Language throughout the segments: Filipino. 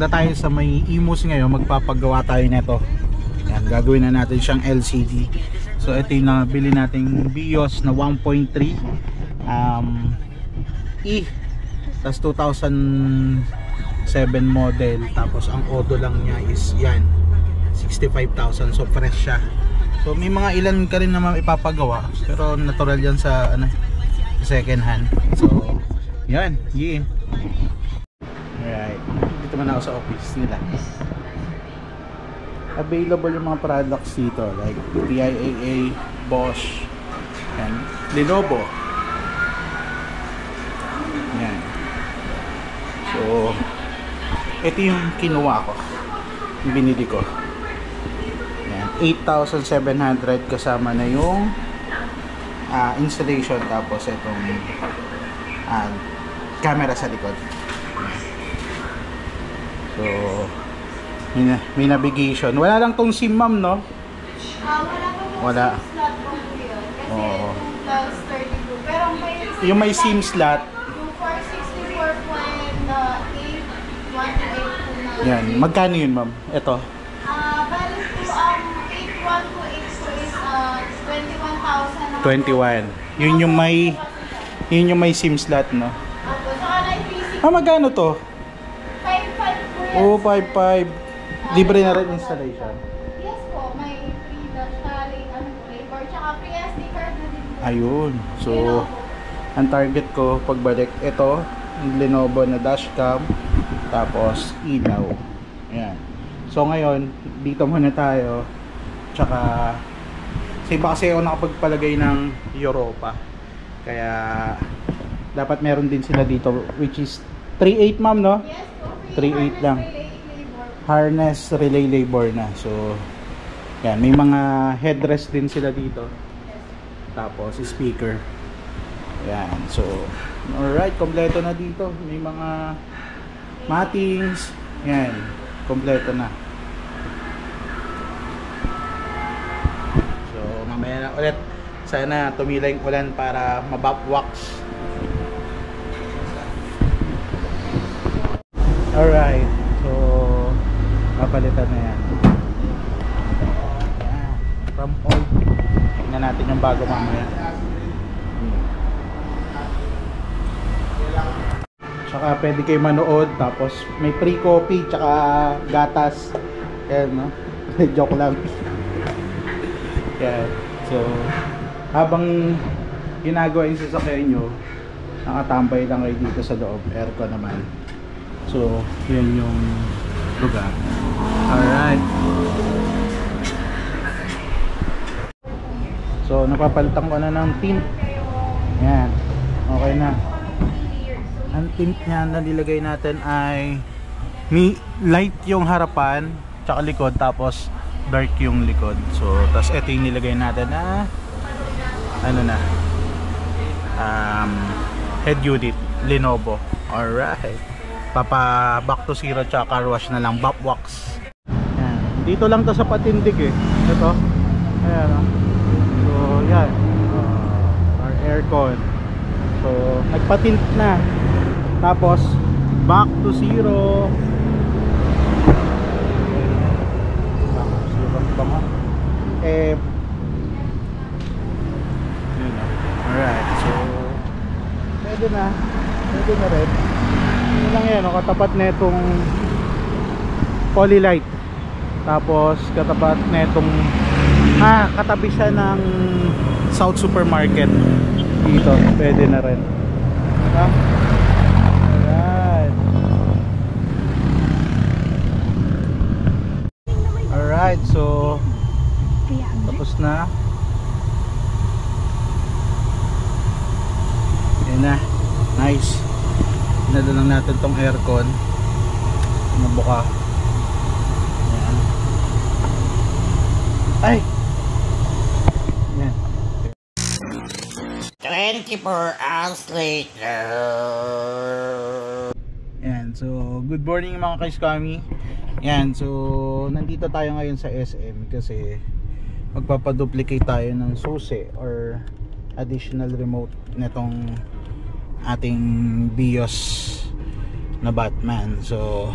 punta tayo sa may Imus ngayon, magpapagawa tayo nito. Yan, gagawin na natin siyang LCD. So ito yung nabili nating BIOS na 1.3 E, tas 2007 model, tapos ang odo lang niya is yan 65,000, so fresh siya. So may mga ilan ka rin naman ipapagawa, pero natural yan sa ano, second hand. So yan, yeah. Alright, dito man ako sa office nila. Available yung mga products dito like TIAA, Bosch, and Lenovo. Yan. So ito yung kinuha ko, yung binili ko. 8,700 kasama na yung installation, tapos itong camera sa likod. So may navigation. Wala lang tong SIM, ma'am, no? Wala. Oo. Plus 32. Pero may yung may SIM slot. Yung 464.8 Yan. Magkano yun, ma'am? Ito. Bali po, 8128 is 21,000. 21. Yun yung may SIM slot, no? Opo, saka na yung PC. Magkano to? 5,500 po yan. Oo, 5,500. Libre na rin installation. Yes po, may free dash labor, tsaka PSD card na din po. Ayun. So, ang target ko pagbalik, ito, Lenovo na dashcam, tapos ilaw. Ayan. So ngayon, dito muna tayo. Tsaka sa iba kasi ako nakapagpalagay ng Europa, kaya dapat meron din sila dito, which is 3.8, ma'am, no? Yes po, 3.8 lang. labor. Harness relay labor na. So yan, may mga headrest din sila dito, tapos speaker. Yan. So alright, kompleto na dito. May mga mattings. Yan, kompleto na. So mamaya na ulit, sana tumila yung ulan para mabapwax. Alright, so papalitan na yan. From old, tingnan natin yung bago mamaya. Tsaka pwede kayo manood, tapos may free coffee tsaka gatas. Yan, no? Joke lang. Yan. So habang ginagawa yung sasakyan nyo, nakatambay lang kayo dito sa loob, aircon naman. So yan yung lugar. Alright, so napapalitan ko na ng tint. Yan, okay na. Ang tint niya na nilagay natin ay light yung harapan tsaka likod, tapos dark yung likod. So tas ito yung nilagay natin na ano na, head unit Lenovo. Alright, papa back to zero tsaka car wash na lang, bop wax. Yan. Dito lang to sa patindig eh. Ito. Ayan, oh. So yan, our aircon. So nagpatint na, tapos back to zero. Back to zero ba nga? Yun, alright, so pwede na rin. Yun lang yan, katapat na itong Polylight, tapos katapat na itong katabi siya ng South Supermarket dito. Pwede na rin, diba? Alright, so tapos na. Yan na, nice. Pinala lang natin tong aircon, nabuka. Yan. Ay! Yan. 24 hours later. Yan, so good morning mga kaiskami. Yan, so nandito tayo ngayon sa SM kasi magpapaduplicate tayo ng susi or additional remote netong ating BIOS na Batman. So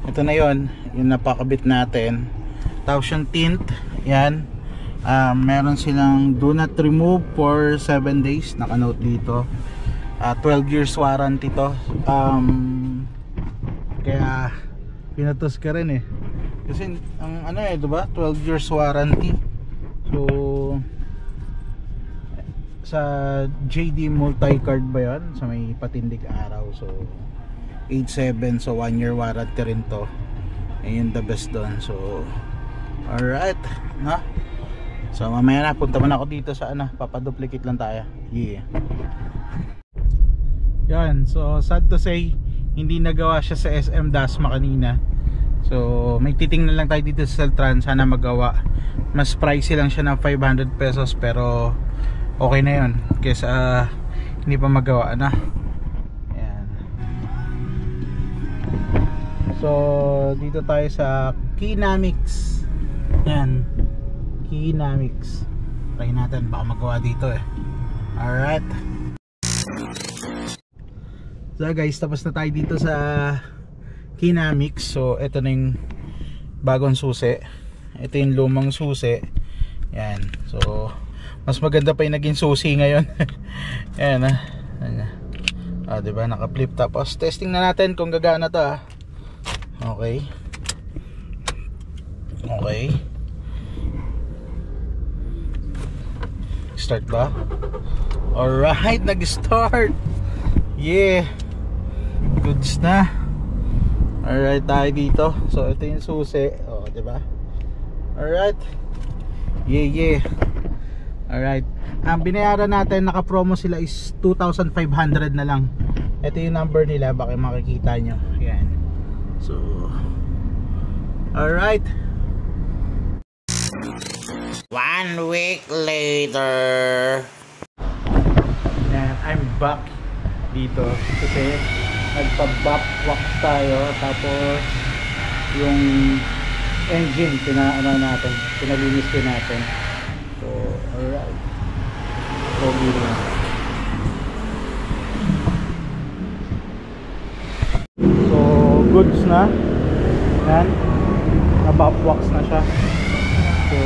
ito na yon, yung napakabit natin. Tapos yung tint, yan. Meron silang do not remove for 7 days, naka-note dito. 12 years warranty to. Kaya pinatos ka rin eh. Kasi ang ano eh, diba? 12 years warranty. So sa JD Multicard ba yun? Sa may patindig araw. So 8.7, so 1 year warranty rin to. Ayun the best doon. So alright, no? So mamaya na, punta man ako dito sa ano, papaduplicate lang tayo. Yeah. Yan, so sad to say, hindi nagawa siya sa SM Dasma kanina. So may titingnan lang tayo dito sa Celtran, sana magawa. Mas pricey lang siya ng 500 pesos, pero okay na yun kaysa hindi pa magawa na. Yan. So dito tayo sa Kinamix. Yan, Kinamix. Try natin, baka magawa dito eh. Alright. So guys, tapos na tayo dito sa Kinamix. So ito na yung bagong susi. Ito yung lumang susi. Yan. So mas maganda pa yung naging susi ngayon. Yan ah. Diba, naka-flip. Tapos testing na natin kung gagana to ah. Okay. Okay. Start ba? Alright, nag-start. Yeah. Goods na. Alright, tayo dito. So ito yung susi. Oh, diba? Alright. Yeah. Alright. Ang binayaran natin, naka-promo sila is 2,500 na lang. Ito yung number nila, baka makikita nyo. Yan. So alright. 1 week later. Yan, I'm back dito kasi nagpa-bop wax tayo, tapos yung engine pinalinis din natin. So alright, okay na. So goods na yan, na-bop wax na siya. So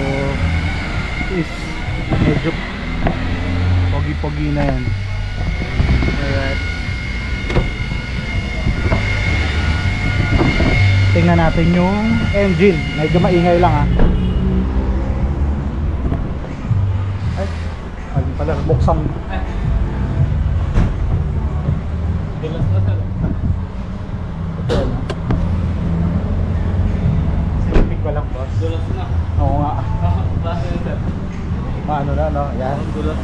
is medyo pogi-pogi na yan. Alright, tingnan natin yung engine. Medyo maingay lang ha. Ay, alin pala, buksang. Ito yan. Silipig ko lang boss. Dulas na. Oo nga. Bakit ito? Maano na no? Yan. Dulas.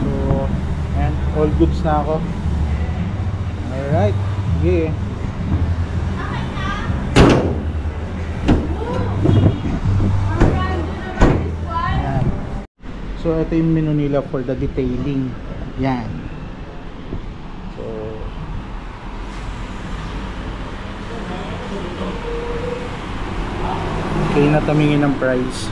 So, and all goods na ako. Alright. Sige. Yan. So ito yung menu nila for the detailing. Yan. So okay na tumingin ng price.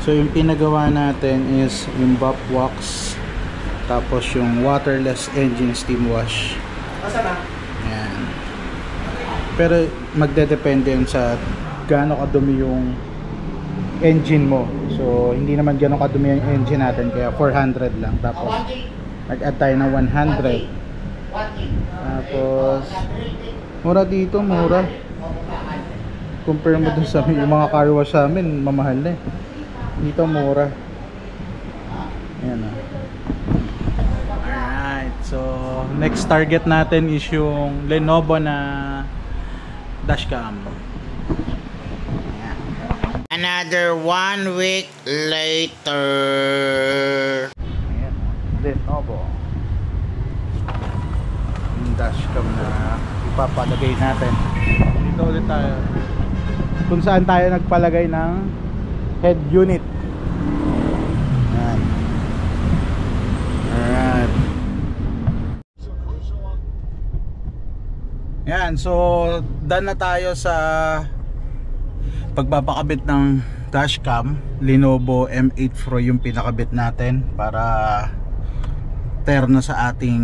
So yung pinagawa natin is yung bop wax, tapos yung waterless engine steam wash. Yan. Pero magdedepende yun sa gaano kadumi yung engine mo. So hindi naman gaano kadumi yung engine natin, kaya 400 lang. Tapos nag-add tayo ng 100. Tapos mura dito, mura. Compare mo dun sa yung mga car wash sa amin, mamahal na eh. Dito mura. Ayan o. Alright, so next target natin is yung Lenovo na dashcam. Another 1 week later. Ayan o, Lenovo. Yung dashcam na ipapalagay natin. Dito ulit tayo kung saan tayo nagpalagay ng head unit. Yan. Alright. Yan, so done na tayo sa pagpapakabit ng dashcam. Lenovo M8 Pro yung pinakabit natin para terno sa ating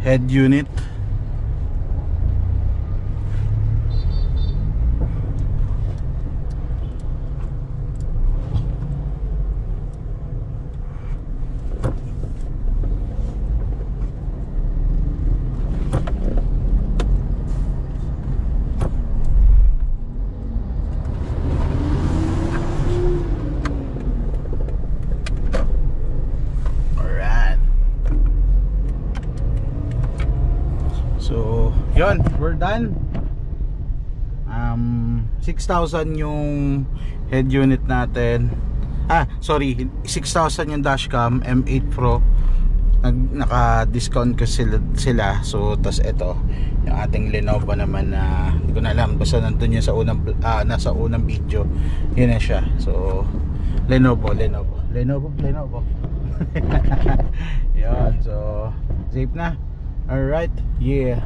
head unit. So, yun, we're done. 6,000 yung head unit natin. Sorry, 6,000 yung dashcam M8 Pro. Naka-discount ko sila. So, tas ito, yung ating Lenovo naman na hindi ko na alam, basta nandun yun sa unang nasa unang video. Yun na siya. So, Lenovo. Yun, so safe na. Alright, yeah.